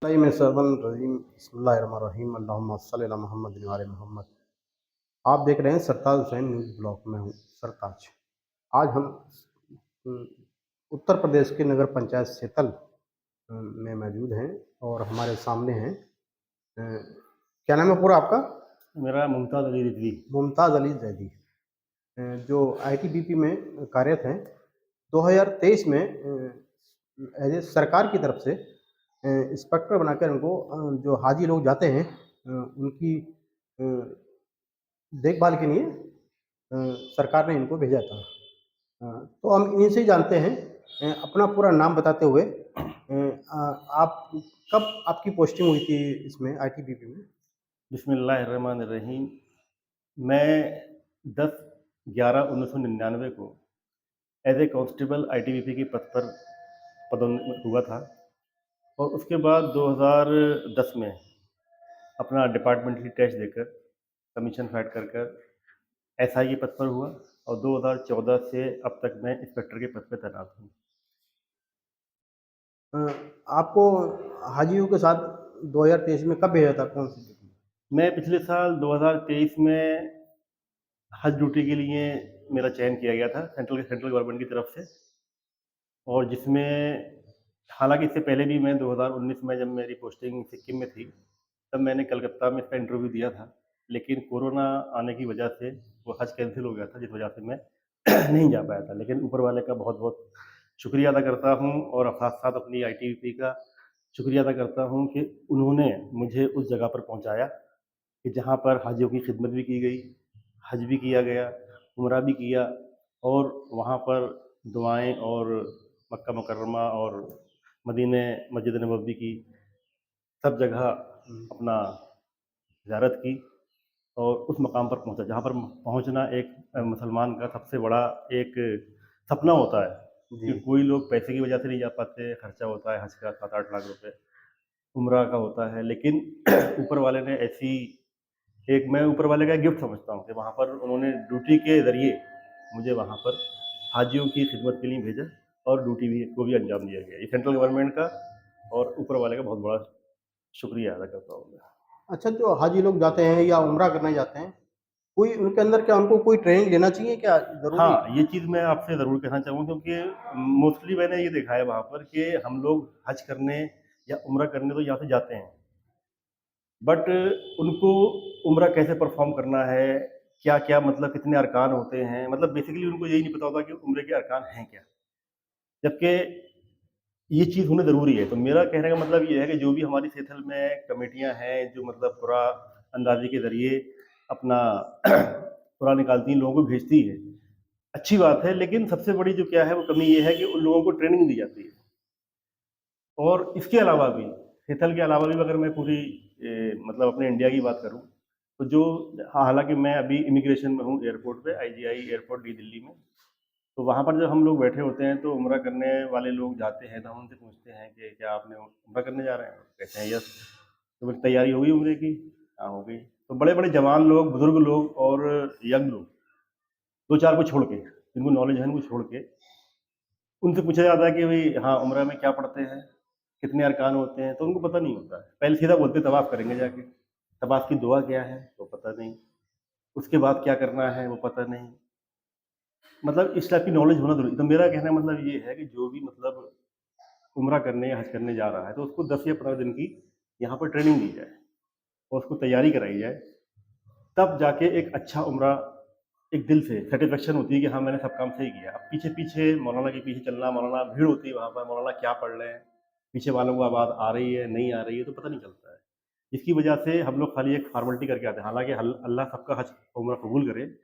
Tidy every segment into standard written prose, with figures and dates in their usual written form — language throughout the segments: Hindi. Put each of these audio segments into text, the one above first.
बिस्मिल्लाहिर्रहमानिर्रहीम अल्लाहुम्मा सल्लि अला मुहम्मद व आले मोहम्मद। आप देख रहे हैं सरताज हुसैन न्यूज़ ब्लॉग में हूँ सरताज। आज हम उम, उत्तर प्रदेश के नगर पंचायत सेतल में मौजूद हैं और हमारे सामने हैं क्या नाम है पूरा आपका? मेरा मुमताज़ अली रिजवी। मुमताज़ अली ज़ैदी जो आईटीबीपी में कार्यरत हैं। 2023 में सरकार की तरफ से इंस्पेक्टर बनाकर उनको जो हाजी लोग जाते हैं उनकी अ, देखभाल के लिए सरकार ने इनको भेजा था। तो हम इन्हीं से ही जानते हैं अपना पूरा नाम बताते हुए आप कब आपकी पोस्टिंग हुई थी इसमें आईटीबीपी में? बिस्मिल्लाहिर्रहमानिर्रहीम। मैं 10/11/1999 को एज ए कांस्टेबल आईटीबीपी के पद पर पदोन्नत हुआ था और उसके बाद 2010 में अपना डिपार्टमेंटली टेस्ट देकर कमीशन फाइट कर कर एसआई के पद पर हुआ और 2014 से अब तक मैं इंस्पेक्टर के पद पर तैनात हूँ। अ, आपको हाजियों के साथ 2023 में कब भेजा था? कौन सी ड्यूटी? मैं पिछले साल 2023 में हज ड्यूटी के लिए मेरा चयन किया गया था सेंट्रल गवर्नमेंट की तरफ से, और जिसमें हालांकि इससे पहले भी मैं 2019 में जब मेरी पोस्टिंग सिक्किम में थी तब मैंने कलकत्ता में इसका इंटरव्यू दिया था, लेकिन कोरोना आने की वजह से वो हज कैंसिल हो गया था, जिस वजह से मैं नहीं जा पाया था। लेकिन ऊपर वाले का बहुत बहुत शुक्रिया अदा करता हूँ और साथ साथ अपनी आईटीबीपी का शुक्रिया अदा करता हूँ कि उन्होंने मुझे उस जगह पर पहुँचाया कि जहाँ पर हाजियों की खिदमत भी की गई, हज भी किया गया, उम्रा भी किया, और वहाँ पर दुआएं और मक्का मुकर्रमा और मदीने मस्जिद नबवी की सब जगह हुँ। अपना ज़ियारत की और उस मकाम पर पहुँचा जहाँ पर पहुँचना एक मुसलमान का सबसे बड़ा एक सपना होता है जी। कि कोई लोग पैसे की वजह से नहीं जा पाते, खर्चा होता है हज का 7-8 लाख रुपए, उम्रा का होता है, लेकिन ऊपर वाले ने ऐसी एक मैं ऊपर वाले का एक गिफ्ट समझता हूँ कि वहाँ पर उन्होंने ड्यूटी के ज़रिए मुझे वहाँ पर हाजियों की खिदमत के लिए भेजा और ड्यूटी भी को भी अंजाम दिया गया। ये सेंट्रल गवर्नमेंट का और ऊपर वाले का बहुत बड़ा शुक्रिया अदा करता हूँ मैं। अच्छा, जो हाजी लोग जाते हैं या उम्रा करने जाते हैं, कोई उनके अंदर क्या उनको कोई ट्रेनिंग लेना चाहिए क्या? ज़रूरी है? हाँ, ये चीज़ मैं आपसे ज़रूर कहना चाहूँगा क्योंकि मोस्टली मैंने ये देखा है वहाँ पर कि हम लोग हज करने या उम्रा करने तो यहाँ से जाते हैं, बट उनको उम्रा कैसे परफॉर्म करना है, क्या-क्या मतलब कितने अरकान होते हैं, मतलब बेसिकली उनको यही नहीं पता होता कि उम्रे के अरकान हैं क्या? जबकि ये चीज़ होना ज़रूरी है। तो मेरा कहने का मतलब ये है कि जो भी हमारी सेथल में कमेटियाँ हैं, जो मतलब पूरा अंदाज़े के ज़रिए अपना पूरा निकालती हैं, लोगों को भेजती है, अच्छी बात है, लेकिन सबसे बड़ी जो क्या है वो कमी ये है कि उन लोगों को ट्रेनिंग दी जाती है। और इसके अलावा भी, सेथल के अलावा भी अगर मैं पूरी मतलब अपने इंडिया की बात करूँ, तो जो हालाँकि मैं अभी इमिग्रेशन में हूँ एयरपोर्ट पे, आईजीआई एयरपोर्ट नई दिल्ली में। तो वहाँ पर जब हम लोग बैठे होते हैं तो उम्रा करने वाले लोग जाते हैं तो हम उनसे पूछते हैं कि क्या आपने उम्रा करने जा रहे हैं? कहते हैं यस। तो बोले तैयारी हो गई उम्रे की? हाँ, हो गई। तो बड़े-बड़े जवान लोग, बुज़ुर्ग लोग और यंग लोग 2-4 को छोड़ के, जिनको नॉलेज है उनको छोड़ के, उनसे पूछा जाता है कि भई हाँ, उम्रा में क्या पढ़ते हैं? कितने अरकान होते हैं? तो उनको पता नहीं होता है। पहले सीधा बोलते हैं तवाफ़ करेंगे जाके। तवाफ़ की दुआ क्या है? वो पता नहीं। उसके बाद क्या करना है? वो पता नहीं। मतलब इस टाइप की नॉलेज होना ज़रूरी है। तो मेरा कहने का मतलब ये है कि जो भी मतलब उम्रा करने या हज करने जा रहा है तो उसको 10 या 15 दिन की यहाँ पर ट्रेनिंग दी जाए और उसको तैयारी कराई जाए, तब जाके एक अच्छा उम्रा एक दिल से सैटिस्फैक्शन होती है कि हाँ, मैंने सब काम सही किया। अब पीछे-पीछे मौलाना के पीछे चलना, मौलाना भीड़ होती है वहाँ पर, मौलाना क्या पढ़ रहे हैं, पीछे वालों को आवाज़ आ रही है, नहीं आ रही है, तो पता नहीं चलता है। इसकी वजह से हम लोग खाली एक फ़ॉर्मेलिटी करके आते हैं। हालाँकि अल्लाह सबका हज उम्रा कबूल करे,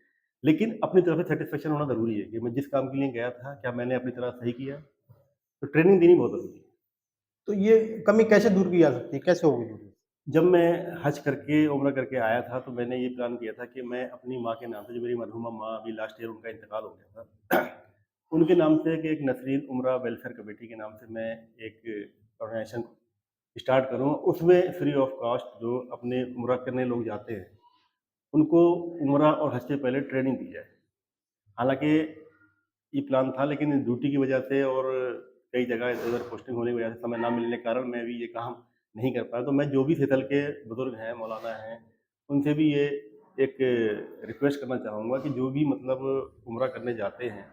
लेकिन अपनी तरफ से सैटिस्फैक्शन होना ज़रूरी है कि मैं जिस काम के लिए गया था, क्या मैंने अपनी तरह सही किया? तो ट्रेनिंग देनी बहुत ज़रूरी है। तो ये कमी कैसे दूर की जा सकती है? कैसे होगी दूर? जब मैं हज करके उम्रा करके आया था तो मैंने ये प्लान किया था कि मैं अपनी माँ के नाम से, जो मेरी मरहूमा माँ अभी लास्ट ईयर उनका इंतकाल हो गया था, उनके नाम से कि एक नसरीन उम्रा वेलफेयर कमेटी के नाम से मैं एक ऑर्गेनाइजेशन स्टार्ट करूँ। उसमें फ्री ऑफ कॉस्ट जो अपने उम्रा करने लोग जाते हैं, उनको उम्रा और हज से पहले ट्रेनिंग दी जाए। हालाँकि ये प्लान था, लेकिन ड्यूटी की वजह से और कई जगह इधर-उधर पोस्टिंग होने की वजह से समय ना मिलने के कारण मैं अभी ये काम नहीं कर पाए, तो मैं जो भी सेतल के बुजुर्ग हैं, मौलाना हैं, उनसे भी ये एक रिक्वेस्ट करना चाहूँगा कि जो भी मतलब उम्रा करने जाते हैं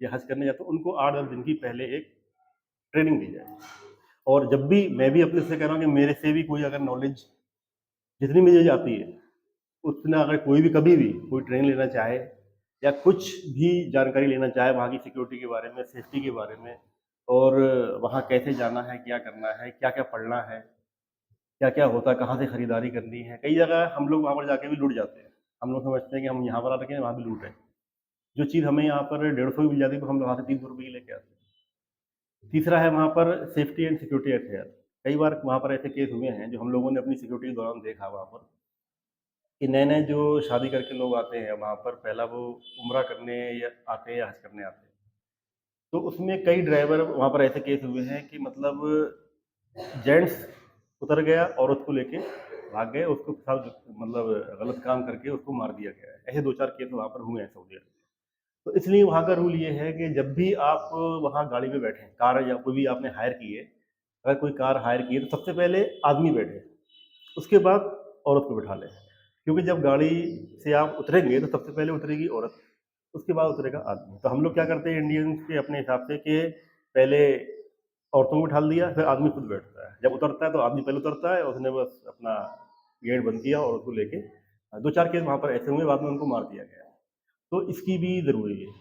या हज करने जाते हैं, उनको 8-10 दिन की पहले एक ट्रेनिंग दी जाए। और जब भी मैं भी अपने से कह रहा हूँ कि मेरे से भी कोई अगर नॉलेज जितनी मुझे आती है, उतना अगर कोई भी कभी भी कोई ट्रेनिंग लेना चाहे या कुछ भी जानकारी लेना चाहे वहाँ की सिक्योरिटी के बारे में, सेफ्टी के बारे में, और वहाँ कैसे जाना है, क्या करना है, क्या-क्या पढ़ना है, क्या-क्या होता है, कहाँ से खरीदारी करनी है। कई जगह हम लोग वहाँ पर जाके भी लुट जाते हैं। हम लोग समझते हैं कि हम यहाँ पर आ रखे हैं, वहाँ भी लूट है। जो चीज़ हमें यहाँ पर 150 की मिल जाती है, वो हम वहाँ से 300 रुपए की लेके आते हैं। तीसरा है वहाँ पर सेफ्टी एंड सिक्योरिटी अफेयर। कई बार वहाँ पर ऐसे केस हुए हैं, जो हम लोगों ने अपनी सिक्योरिटी के दौरान देखा वहाँ पर, कि नए-नए जो शादी करके लोग आते हैं वहाँ पर, पहला वो उम्रा करने या आते हैं या हज करने आते हैं। तो उसमें कई ड्राइवर वहाँ पर ऐसे केस हुए हैं कि मतलब जेंट्स उतर गया, औरत को लेके भाग गए, उसको साथ मतलब गलत काम करके उसको मार दिया गया है। ऐसे 2-4 केस वहाँ पर हुए हैं सऊदी अरब में। तो इसलिए वहाँ का रूल ये है कि जब भी आप वहाँ गाड़ी में बैठें, कार या कोई भी आपने हायर की है, अगर कोई कार हायर की है तो सबसे पहले आदमी बैठे, उसके बाद औरत को बिठा लें। क्योंकि जब गाड़ी से आप उतरेंगे तो सबसे पहले उतरेगी औरत, उसके बाद उतरेगा आदमी। तो हम लोग क्या करते हैं इंडियंस के अपने हिसाब से कि पहले औरतों को बिठा दिया, फिर आदमी खुद बैठता है। जब उतरता है तो आदमी पहले उतरता है, उसने बस अपना गेट बंद किया और उसको लेके 2-4 केस वहाँ पर ऐसे हुए, बाद में उनको मार दिया गया। तो इसकी भी ज़रूरी है।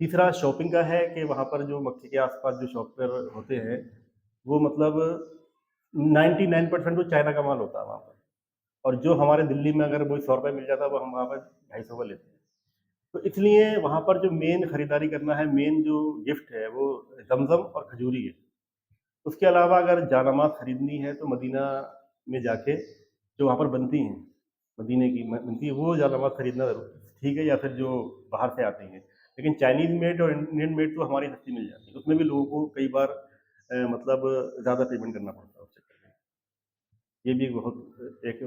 तीसरा शॉपिंग का है कि वहाँ पर जो मक्के के आस-पास जो शॉपर होते हैं, वो मतलब 99% तो चाइना का माल होता है वहाँ पर। और जो हमारे दिल्ली में अगर वही ₹100 मिल जाता है, वो हम वहाँ पर 250 का लेते हैं। तो इसलिए वहाँ पर जो मेन खरीदारी करना है, मेन जो गिफ्ट है, वो ज़मज़म और खजूरी है। उसके अलावा अगर जानामाज़ खरीदनी है तो मदीना में जाके जो वहाँ पर बनती हैं, मदीने की बनती है, वो जानामाज़ खरीदना ज़रूर ठीक है, या फिर जो बाहर से आती हैं। लेकिन चाइनीज़ मेड और इंडियन मेड तो हमारी सस्ती मिल जाती है। उसमें भी लोगों को कई बार मतलब ज़्यादा पेमेंट करना पड़ता है उस चक्कर में। ये भी एक बहुत एक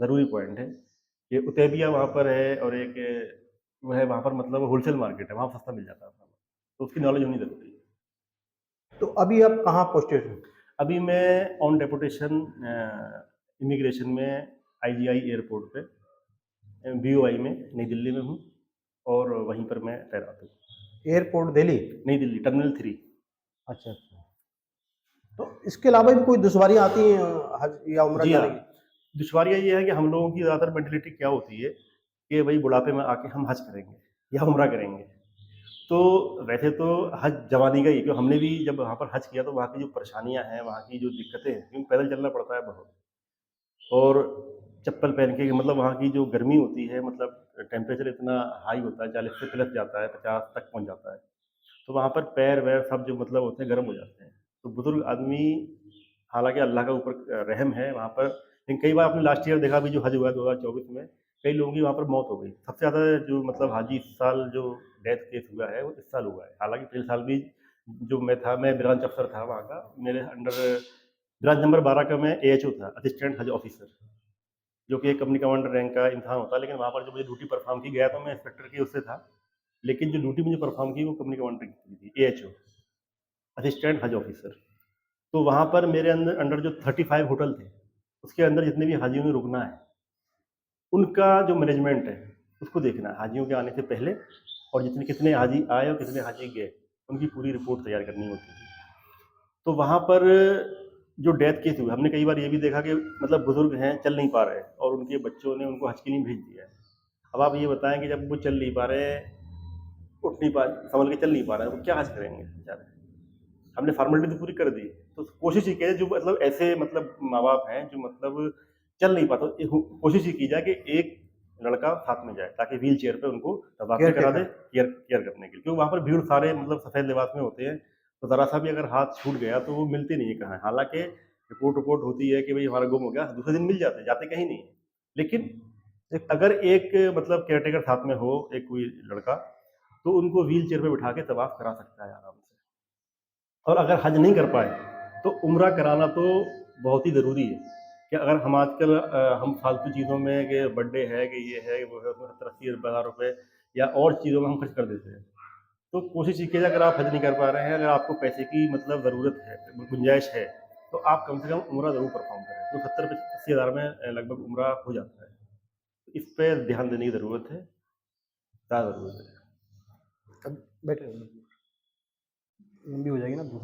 ज़रूरी पॉइंट है कि उतैबिया वहाँ पर है, और एक वो है वहाँ पर, मतलब होलसेल मार्केट है, वहाँ सस्ता मिल जाता है सामान। तो उसकी नॉलेज होनी ज़रूरी है। तो अभी आप कहाँ पोस्टेड हो? अभी मैं ऑन डेपुटेशन इमिग्रेशन में आईजीआई एयरपोर्ट पे बीओआई में नई दिल्ली में हूँ, और वहीं पर मैं तैनात हूँ। एयरपोर्ट दिल्ली? नई दिल्ली टर्मिनल 3। अच्छा, अच्छा। तो इसके अलावा भी कोई दुश्वारियाँ आती हैं हज या उम्रा जी हाँ, जाने की? दुश्वारियाँ ये है कि हम लोगों की ज़्यादातर मेंटालिटी क्या होती है कि भाई बुढ़ापे में आके हम हज करेंगे या उम्रा करेंगे। तो वैसे तो हज जवानी का ही, क्योंकि हमने भी जब वहाँ पर हज किया तो वहाँ की जो परेशानियाँ हैं, वहाँ की जो दिक्कतें हैं, क्योंकि पैदल चलना पड़ता है बहुत, और चप्पल पहन के, मतलब वहाँ की जो गर्मी होती है, मतलब टेम्परेचर इतना हाई होता है, 40 से प्लस जाता है, 50 तक पहुँच जाता है। तो वहाँ पर पैर वैर सब जो मतलब होते हैं गर्म हो जाते हैं। तो बुजुर्ग आदमी, हालांकि अल्लाह का ऊपर रहम है वहाँ पर, लेकिन कई बार आपने लास्ट ईयर देखा भी, जो हज हुआ है 2024 में, कई लोगों की वहाँ पर मौत हो गई। सबसे ज़्यादा जो मतलब हाजी इस साल जो डेथ केस हुआ है वो इस साल हुआ है। हालांकि पिछले साल भी जो मैं ब्रांच अफसर था वहाँ का, मेरे अंडर ब्रांच नंबर 12 का मैं एएचओ था, असिस्टेंट हज ऑफिसर, जो कि एक कंपनी कमांडर रैंक का इंसान होता है। लेकिन वहाँ पर जो मुझे ड्यूटी परफॉर्म की गया तो मैं इंस्पेक्टर की उससे था, लेकिन जो ड्यूटी मुझे परफॉर्म की वो कंपनी कमांडर की थी, एएचओ, असिस्टेंट हज ऑफिसर। तो वहाँ पर मेरे अंदर अंडर जो 35 होटल थे, उसके अंदर जितने भी हाजियों ने रुकना है, उनका जो मैनेजमेंट है, उसको देखना है हाजियों के आने से पहले, और जितने कितने हाजी आए और कितने हाजी गए, उनकी पूरी रिपोर्ट तैयार करनी होती थी। तो वहाँ पर जो डेथ केस हुए, हमने कई बार ये भी देखा कि मतलब बुजुर्ग हैं, चल नहीं पा रहे, और उनके बच्चों ने उनको हज के लिए भेज दिया है। अब आप ये बताएं कि जब वो चल नहीं पा रहे, उठ नहीं पा, संभल के चल नहीं पा रहे हैं, वो क्या हज करेंगे बेचारे। हमने फॉर्मेलिटी तो पूरी कर दी, तो कोशिश ये की जो मतलब ऐसे मतलब माँ बाप हैं जो मतलब चल नहीं पाते, कोशिश ये की जाए कि एक लड़का साथ में जाए, ताकि व्हील चेयर पे उनको तबाह केयर करा दे, टेकर। केयर केयर करने के लिए, क्योंकि वहाँ पर भीड़ सारे मतलब सफ़ेद लिबास में होते हैं। तो ज़रा सा भी अगर हाथ छूट गया तो वो मिलते नहीं है कहाँ है। हालांकि रिपोर्ट रिपोर्ट होती है कि भाई हमारा गुम हो गया, दूसरे दिन मिल जाते, जाते कहीं नहीं है। लेकिन एक अगर एक मतलब केयर टेकर साथ में हो, एक कोई लड़का, तो उनको व्हील चेयर पे बिठा के तवाफ करा सकता है आराम से। और अगर हज नहीं कर पाए तो उम्रा कराना तो बहुत ही ज़रूरी है। कि अगर हम आजकल हम फालतू चीज़ों में, कि बर्थडे है, कि ये है, वो है, उसमें 70-80 हज़ार रुपये या और चीज़ों में हम खर्च कर देते हैं। तो कोशिश ये कीजिए, अगर आप हज नहीं कर पा रहे हैं, अगर आपको पैसे की मतलब ज़रूरत है, गुंजाइश है, तो आप कम से कम उम्रा ज़रूर परफ़ॉर्म करें। तो 70-80 हज़ार में लगभग उम्रा हो जाता है। इस पे ध्यान देने की ज़रूरत है, ज़्यादा ज़रूरत है। अब बेटर लंबी हो जाएगी ना।